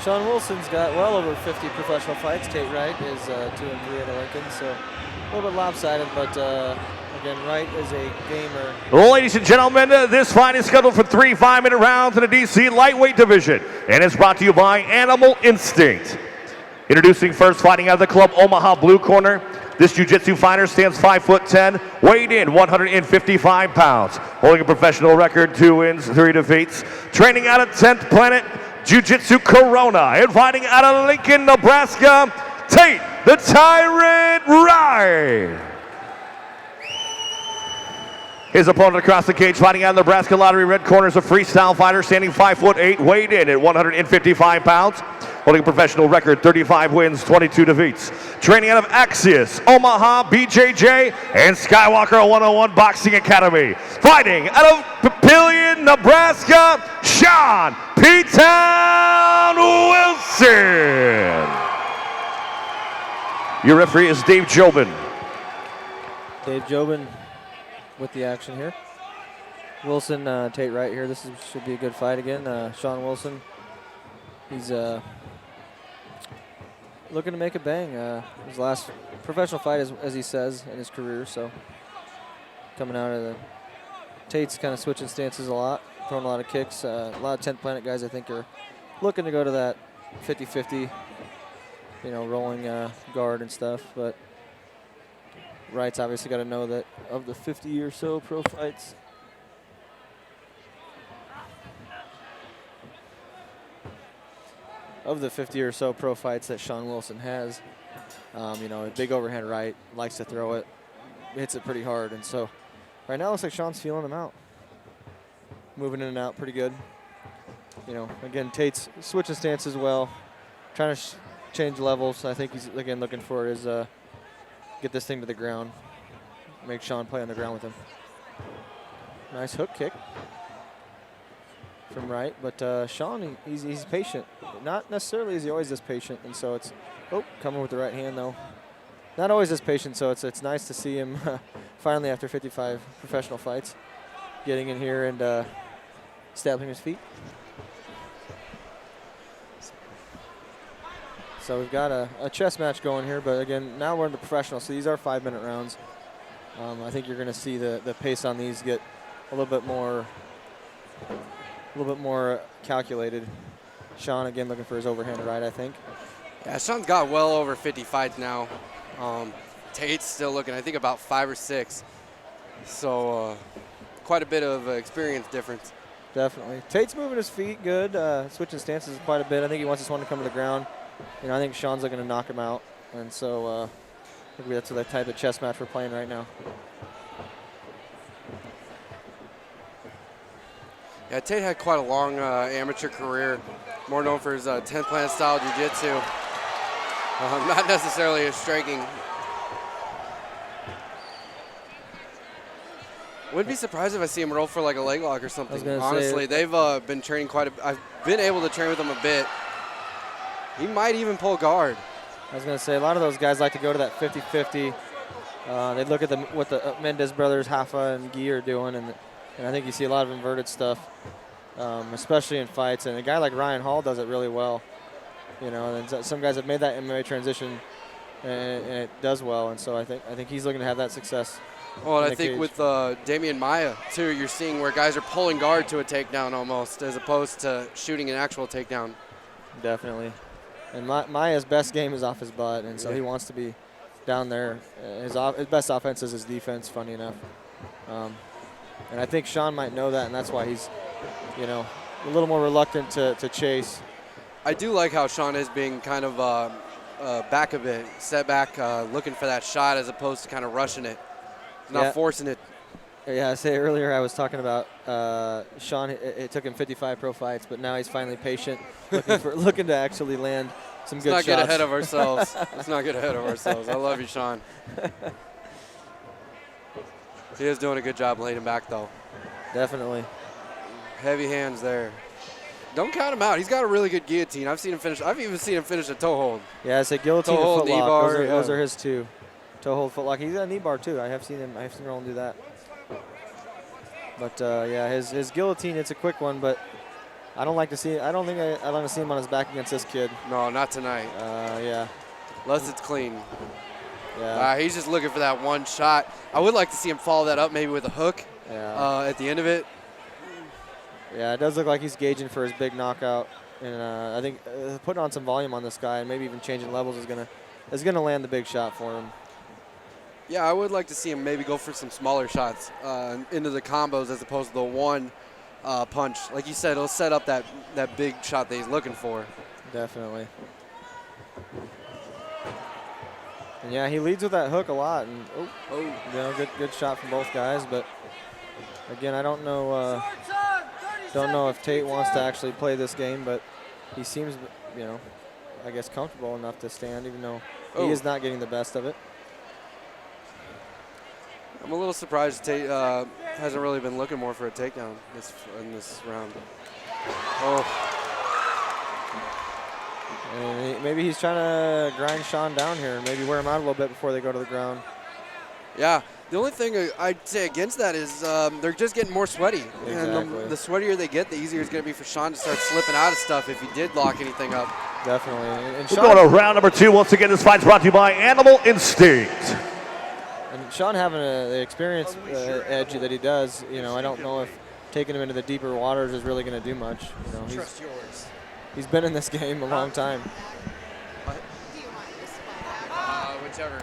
Sean Wilson's got well over 50 professional fights. Tate Wright is 2-3 at Lincoln, so a little bit lopsided, but again, Wright is a gamer. Ladies and gentlemen, this fight is scheduled for 3 5-minute rounds in the DC lightweight division, and it's brought to you by Animal Instinct. Introducing first, fighting out of the Club Omaha blue corner. This Jiu Jitsu fighter stands 5'10", weighed in 155 pounds, holding a professional record, 2 wins, 3 defeats. Training out of 10th Planet Jiu Jitsu Corona, and fighting out of Lincoln, Nebraska, Tate the Tyrant Wright. His opponent across the cage, fighting out of Nebraska Lottery red corner, is a freestyle fighter standing 5'8", weighed in at 155 pounds, holding a professional record, 35 wins, 22 defeats. Training out of Axios, Omaha, BJJ, and Skywalker 101 Boxing Academy. Fighting out of Papillion, Nebraska, Sean P-Town Wilson. Your referee is Dave Jobin. Dave Jobin with the action here. Wilson, Tate Wright here. Should be a good fight again. Sean Wilson, he's looking to make a bang. His last professional fight, as he says, in his career. So coming out of the Tate's kind of switching stances a lot, throwing a lot of kicks. A lot of 10th Planet guys, I think, are looking to go to that 50-50, rolling guard and stuff. But Wright's obviously got to know that of the 50 or so pro fights, that Sean Wilson has, a big overhand right, likes to throw it, hits it pretty hard. And so right now it looks like Sean's feeling him out. Moving in and out pretty good. Again, Tate's switching stance as well, trying to change levels. I think he's, again, looking for his get this thing to the ground, make Sean play on the ground with him. Nice hook kick from Wright, but Sean, he's patient. Not necessarily is he always this patient, and so it's, coming with the right hand though. Not always this patient, so it's nice to see him finally, after 55 professional fights, getting in here and establishing his feet. So we've got a chess match going here, but again, now we're in the professional, so these are 5-minute rounds. I think you're going to see the pace on these get a little bit more calculated. Sean, again, looking for his overhand right, I think. Yeah, Sean's got well over 50 fights now. Tate's still looking, I think, about 5 or 6. So quite a bit of experience difference. Definitely. Tate's moving his feet good, switching stances quite a bit. I think he wants this one to come to the ground. I think Sean's looking to knock him out. And so I think that's the type of chess match we're playing right now. Yeah, Tate had quite a long amateur career, more known for his 10th Planet style jiu-jitsu. Not necessarily his striking. Wouldn't be surprised if I see him roll for like a leg lock or something. Honestly, they've been training I've been able to train with him a bit. He might even pull guard. I was going to say, a lot of those guys like to go to that 50-50. They look at what the Mendez brothers, Hafa and Guy, are doing, and I think you see a lot of inverted stuff, especially in fights. And a guy like Ryan Hall does it really well. And some guys have made that MMA transition, and it does well. And so I think he's looking to have that success. Well, and I think with Damian Maia, too, you're seeing where guys are pulling guard to a takedown almost, as opposed to shooting an actual takedown. Definitely. And Maia's best game is off his butt, and so he wants to be down there. His best offense is his defense, funny enough. And I think Sean might know that, and that's why he's, a little more reluctant to chase. I do like how Sean is being kind of back a bit, step back, looking for that shot as opposed to kind of rushing it, not forcing it. Yeah, I say earlier I was talking about Sean. It took him 55 pro fights, but now he's finally patient, looking to actually land some good shots. Let's not get ahead of ourselves. Let's not get ahead of ourselves. I love you, Sean. He is doing a good job laying him back, though. Definitely. Heavy hands there. Don't count him out. He's got a really good guillotine. I've even seen him finish a toe hold. Yeah, I say guillotine and foot lock. Those are his two. Toe hold, foot lock. He's got a knee bar too. I have seen Roland do that. But yeah, his guillotine, it's a quick one, but I don't like to see. I don't think I want to see him on his back against this kid. No, not tonight. Yeah. Unless it's clean. Yeah. He's just looking for that one shot. I would like to see him follow that up maybe with a hook at the end of it. Yeah, it does look like he's gauging for his big knockout, and I think putting on some volume on this guy and maybe even changing levels is gonna land the big shot for him. Yeah, I would like to see him maybe go for some smaller shots into the combos as opposed to the one punch. Like you said, it'll set up that big shot that he's looking for. Definitely. And yeah, he leads with that hook a lot, and you know, good shot from both guys. But again, I don't know if Tate wants to actually play this game, but he seems, you know, I guess comfortable enough to stand, even though he is not getting the best of it. I'm a little surprised Tate hasn't really been looking more for a takedown in this round. And maybe he's trying to grind Sean down here and maybe wear him out a little bit before they go to the ground. Yeah, the only thing I'd say against that is they're just getting more sweaty. Exactly. And the sweatier they get, the easier it's going to be for Sean to start slipping out of stuff if he did lock anything up. Definitely. And We're going to round number 2. Once again, this fight's brought to you by Animal Instinct. And Sean having the experience edge that he does, you know, I don't know if taking him into the deeper waters is really going to do much. You know, Trust yours. He's been in this game a long time. Whichever.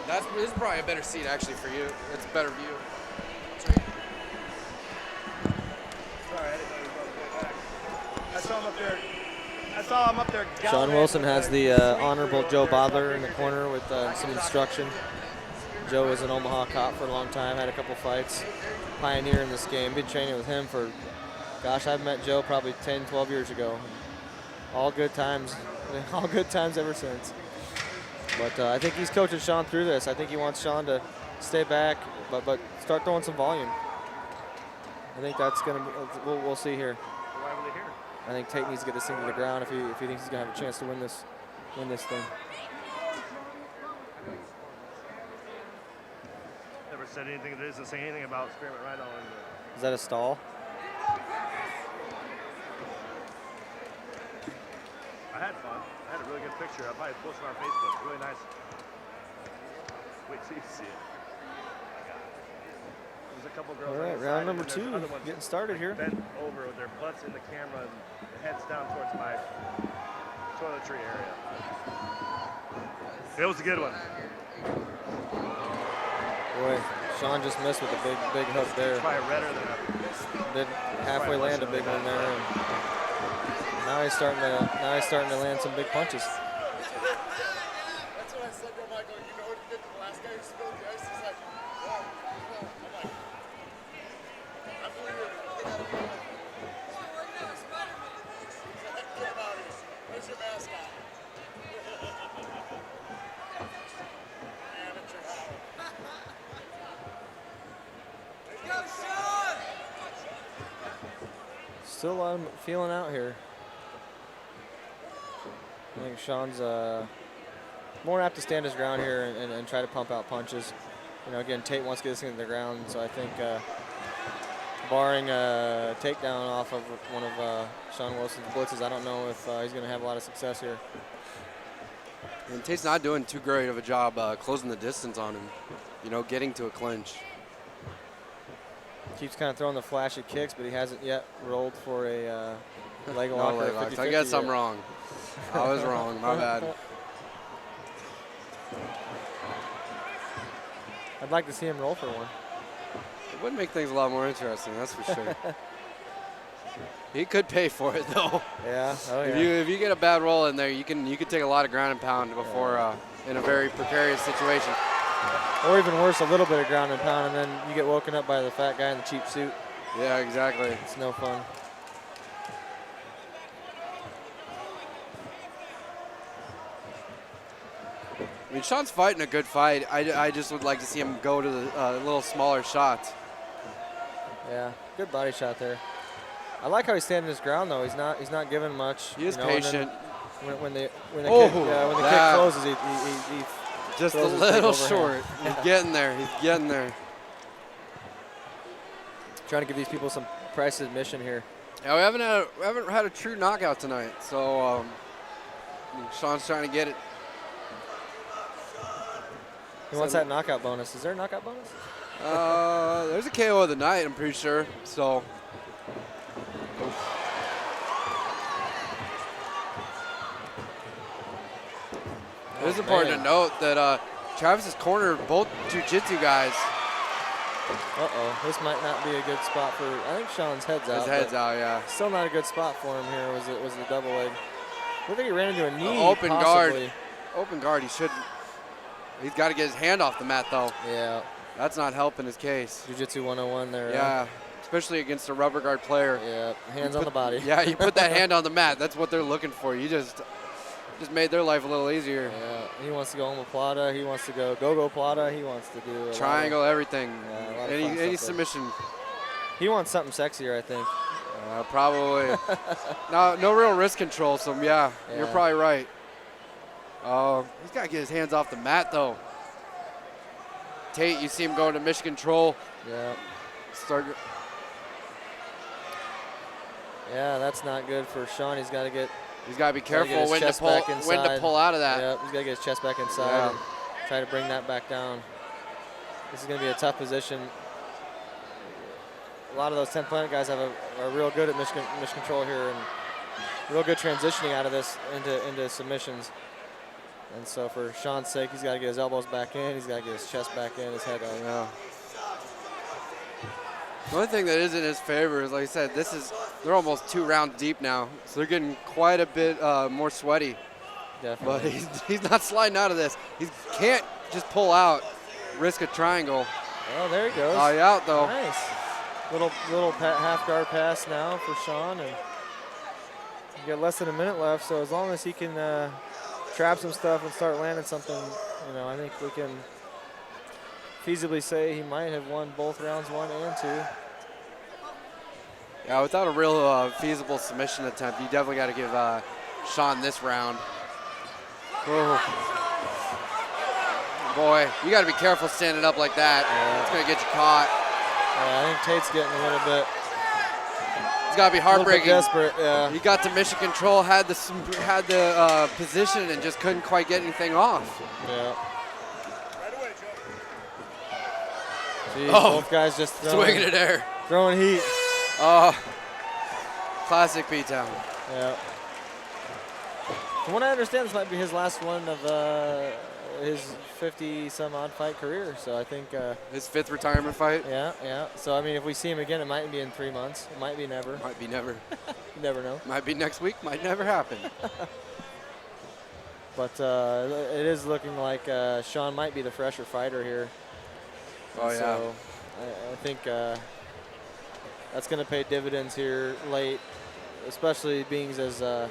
This is probably a better seat actually for you. It's a better view. Sorry, I didn't know he was going back. I saw him up there. Sean Wilson has the Honorable Joe Bodler in the corner with some instruction. Joe was an Omaha cop for a long time, had a couple fights, pioneer in this game. Been training with him for, gosh, I've met Joe probably 10, 12 years ago. All good times ever since. But I think he's coaching Sean through this. I think he wants Sean to stay back, but start throwing some volume. I think that's gonna. We'll see here. Why were they here? I think Tate needs to get this thing to the ground if he thinks he's gonna have a chance to win this thing. Never said anything that doesn't say anything about Spearmint Rhino. Is that a stall? I had fun. I had a really good picture. I'll probably post it on Facebook. Really nice. Wait till you see it. There's a couple girls. All on right, the round side, number and there's 2, other ones getting started here. Bent over with their butts in the camera and their heads down towards my toiletry area. It was a good one. Boy, Sean just missed with a big hook there. Probably redder than a. Did halfway land a big one there, and now he's starting to land some big punches. That's what I said to him. I go, you know what he did to the last guy who spilled the ice? He's like, yeah. I'm like, I believe it. Get out of here. He's like, get him out of here. Where's your mascot? Amateur hour. Go, Sean! Still feeling out here. I think Sean's more apt to stand his ground here and try to pump out punches. You know, again, Tate wants to get this thing to the ground, so I think barring a takedown off of one of Sean Wilson's blitzes, I don't know if he's going to have a lot of success here. And Tate's not doing too great of a job closing the distance on him, you know, getting to a clinch. Keeps kind of throwing the flashy kicks, but he hasn't yet rolled for a leg lock. No or leg a locks. 50-50 I guess I'm yet. wrong. I was wrong. My bad. I'd like to see him roll for one. It would make things a lot more interesting, that's for sure. He could pay for it though. Yeah. Oh yeah. If you get a bad roll in there, you could take a lot of ground and pound before in a very precarious situation. Or even worse, a little bit of ground and pound, and then you get woken up by the fat guy in the cheap suit. Yeah, exactly. It's no fun. I mean, Sean's fighting a good fight. I just would like to see him go to the little smaller shots. Yeah, good body shot there. I like how he's standing his ground though. He's not giving much. He is you know, and patient. then When the Oh, kick closes, he Just a throws his big little overhand. short. He's getting there. He's getting there. Trying to give these people some price admission here. Yeah, we haven't had a true knockout tonight. So Sean's trying to get it. He wants that knockout bonus. Is there a knockout bonus? There's a KO of the night, I'm pretty sure. So. It is important to note that Travis has cornered both jiu-jitsu guys. Uh-oh, this might not be a good spot for, I think Sean's head's out. His head's out, yeah. Still not a good spot for him here, was the double leg. I think he ran into a knee, Open possibly. guard. Open guard, he's got to get his hand off the mat, though. Yeah. That's not helping his case. Jiu-Jitsu 101 there. Yeah, especially against a rubber guard player. Yeah, hands on the body. Yeah, you put that hand on the mat. That's what they're looking for. You just made their life a little easier. Yeah, he wants to go omoplata. He wants to go go-go plata. He wants to do a triangle, everything. Yeah, any submission. He wants something sexier, I think. Probably. No real wrist control, so yeah, you're probably right. He's got to get his hands off the mat, though. Tate, you see him going to mission control. Yeah. Yeah, that's not good for Sean. He's got to be careful when to pull out of that. Yep, he's got to get his chest back inside and try to bring that back down. This is going to be a tough position. A lot of those 10 Planet guys are real good at mission control here and real good transitioning out of this into submissions. And so for Sean's sake, he's got to get his elbows back in. He's got to get his chest back in, his head out. Yeah. One thing that is in his favor is, like I said, they're almost 2 rounds deep now, so they're getting quite a bit more sweaty. Definitely. But he's not sliding out of this. He can't just pull out, risk a triangle. Oh, there he goes. Oh, out though. Nice. Little half guard pass now for Sean, and you got less than a minute left. So as long as he can trap some stuff and start landing something, I think we can feasibly say he might have won both rounds 1 and 2. Yeah, without a real feasible submission attempt, you definitely got to give Sean this round. Whoa. Boy, you got to be careful standing up like that. It's going to get you caught. Yeah, I think Tate's getting a little bit. It's got to be heartbreaking. Desperate, yeah. He got to mission control, had the position, and just couldn't quite get anything off. Yeah. Jeez, both guys just swinging it air. Throwing heat. Classic beatdown. Yeah. From what I understand, this might be his last one of his 50-some-odd fight career. So I think his 5th retirement fight. Yeah. So I mean, if we see him again, it might be in 3 months. It might be never. Might be never. You never know. Might be next week. Might never happen. But it is looking like Sean might be the fresher fighter here. Oh, yeah. So I think that's going to pay dividends here late, especially being as a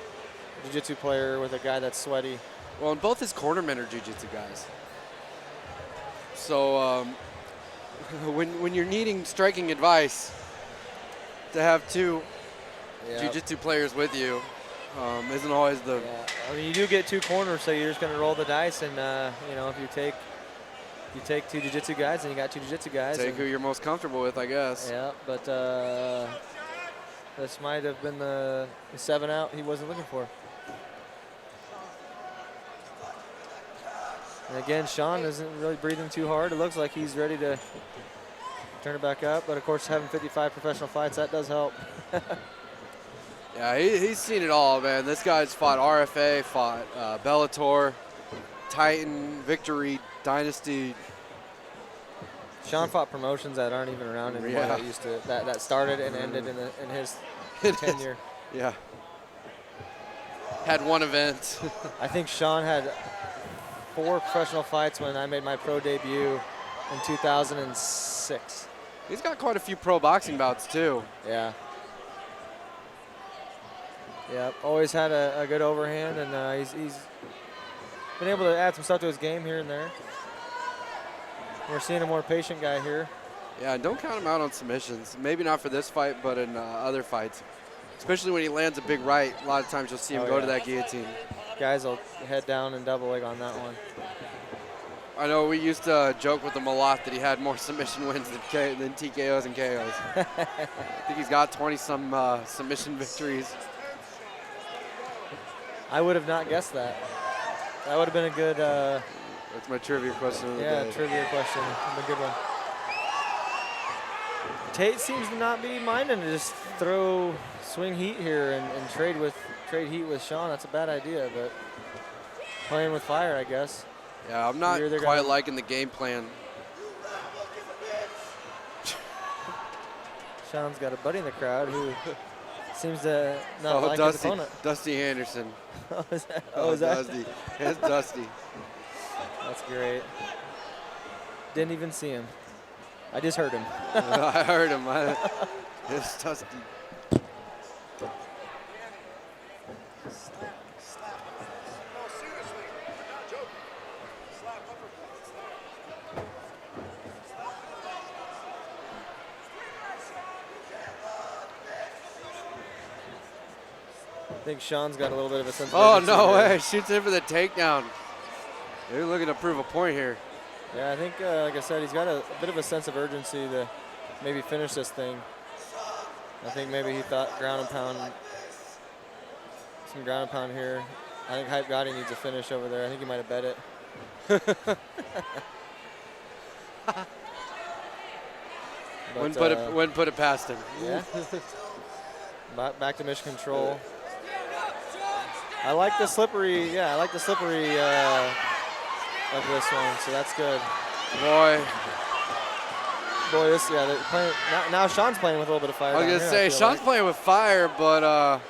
jiu-jitsu player with a guy that's sweaty. Well, and both his cornermen are jiu-jitsu guys. So when you're needing striking advice, to have 2 jiu-jitsu players with you isn't always the... Yeah. I mean, you do get 2 corners, so you're just going to roll the dice, and, if you take 2 jiu-jitsu guys, and you got 2 jiu-jitsu guys. Take who you're most comfortable with, I guess. Yeah, but this might have been the 7 out he wasn't looking for. And again, Sean isn't really breathing too hard. It looks like he's ready to turn it back up. But, of course, having 55 professional fights, that does help. Yeah, he's seen it all, man. This guy's fought RFA, fought Bellator, Titan, Victory, Dynasty. Sean fought promotions that aren't even around anymore. Yeah. That started and ended in his tenure. Yeah. Had 1 event. I think Sean had 4 professional fights when I made my pro debut in 2006. He's got quite a few pro boxing bouts too. Yeah. Yeah, always had a good overhand, and he's been able to add some stuff to his game here and there. We're seeing a more patient guy here. Yeah, don't count him out on submissions. Maybe not for this fight, but in other fights. Especially when he lands a big right, a lot of times you'll see him go to that guillotine. Guys will head down and double leg on that one. I know we used to joke with him a lot that he had more submission wins than TKOs and KOs. I think he's got 20-some submission victories. I would have not guessed that. That would have been a good. That's my trivia question of the day. Yeah, trivia question. A good one. Tate seems to not be minding to just swing heat here and trade heat with Sean. That's a bad idea, but playing with fire, I guess. Yeah, I'm not quite liking the game plan. Sean's got a buddy in the crowd who seems to not like his opponent. Dusty Anderson. Is that? Dusty. It's Dusty. That's great. Didn't even see him. I just heard him. I heard him. It's Dusty. I think Sean's got a little bit of a sense of Oh, urgency no here. way. Shoots in for the takedown. They're looking to prove a point here. Yeah, I think, like I said, he's got a bit of a sense of urgency to maybe finish this thing. I think maybe he thought ground and pound, some ground and pound here. I think Hype Gotti needs a finish over there. I think he might have bet it. Wouldn't put it past him. Yeah. Back to mission control. I like the slippery. Yeah, I like the slippery of this one. So that's good. Boy, this they're playing now. Sean's playing with a little bit of fire. I was down gonna here, say Sean's playing with fire, but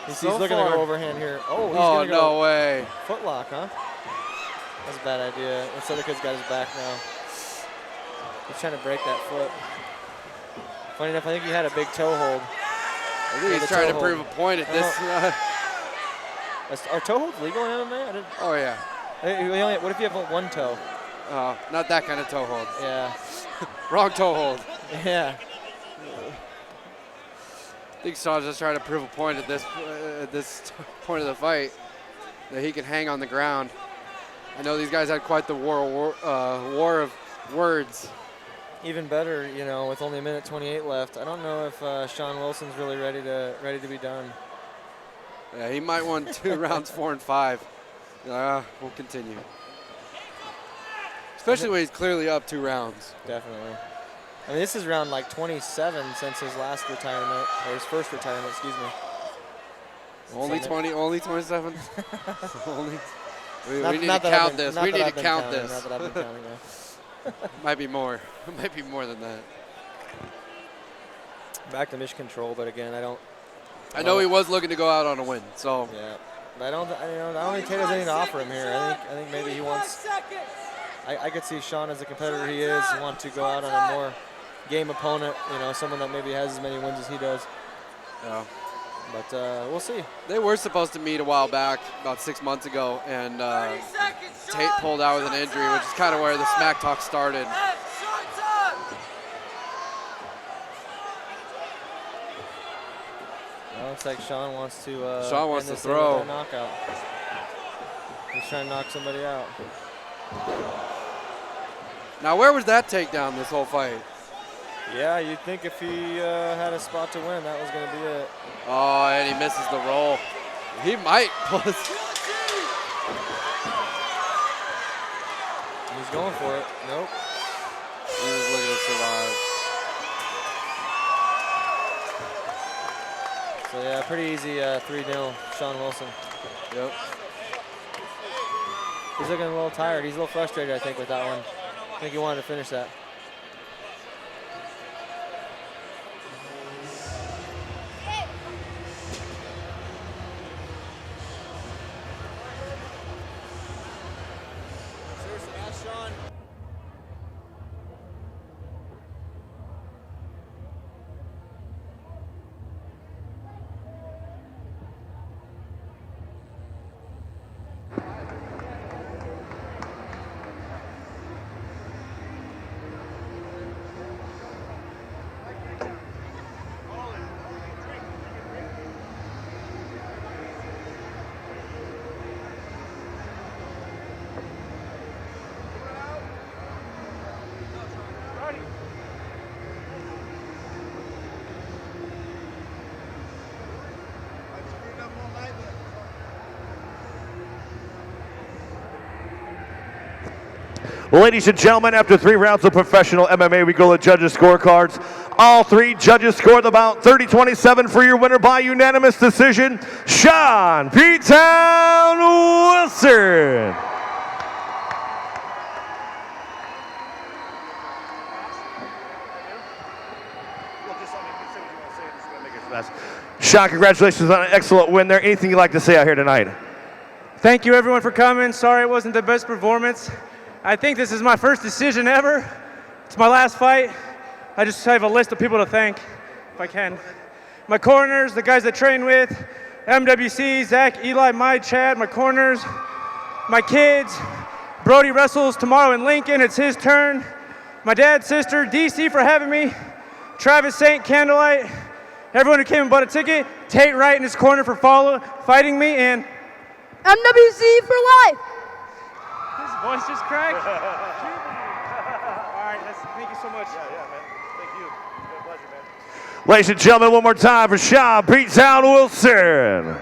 he's looking to go overhand here. Oh, he's oh gonna go no way! footlock, huh? That's a bad idea. This other kid's got his back now. He's trying to break that foot. Funny enough, I think he had a big toe hold. I think he's trying to prove a point at this. Are toe holds legal in MMA? Oh yeah. What if you have one toe? Not that kind of toe hold. Yeah. Wrong toe hold. Yeah. I think Sean's just trying to prove a point at this point of the fight that he can hang on the ground. I know these guys had quite the war of words. Even better, with only a minute 28 left. I don't know if Sean Wilson's really ready to be done. Yeah, he might want 2 rounds 4 and 5. We'll continue. Especially when he's clearly up 2 rounds. Definitely. I mean, this is round like 27 since his last retirement, or his first retirement, excuse me. Only 20, only 27? Only. We need to Not that count this. We need to count this. Not that I've been counting, yeah. Might be more. It might be more than that. Back to mission control, but again, I know he was looking to go out on a win, so. Yeah, but I don't think Tate has anything to offer him here. I think maybe he wants. I could see Sean as a competitor he is want to go out on a more game opponent. Someone that maybe has as many wins as he does. Yeah. But we'll see. They were supposed to meet a while back, about 6 months ago, and Tate pulled out with an injury, which is kind of where the smack talk started. Well, looks like Sean wants to. Sean wants to end this throw. with a knockout. He's trying to knock somebody out. Now, where was that takedown this whole fight? Yeah, you'd think if he had a spot to win, that was going to be it. Oh, and he misses the roll. He might pull his. He's going for it. Nope. He was looking to survive. So, yeah, pretty easy 3-0, Sean Wilson. Yep. He's looking a little tired. He's a little frustrated, I think, with that one. I think he wanted to finish that. Ladies and gentlemen, after 3 rounds of professional MMA, we go to judges' scorecards. All 3 judges scored about 30-27 for your winner by unanimous decision, Sean P-Town Wilson. Sean, congratulations on an excellent win there. Anything you'd like to say out here tonight? Thank you, everyone, for coming. Sorry it wasn't the best performance. I think this is my first decision ever. It's my last fight. I just have a list of people to thank, if I can. My corners, the guys I train with, MWC, Zach, Eli, my Chad, my corners, my kids. Brody wrestles tomorrow in Lincoln. It's his turn. My dad's sister, DC, for having me. Travis Saint, Candlelight. Everyone who came and bought a ticket. Tate Wright in his corner for fighting me, and MWC for life. his voice just cracked. All right, thank you so much. Yeah, man. Thank you. It's been a pleasure, man. Ladies and gentlemen, one more time for Sean P-Town Wilson.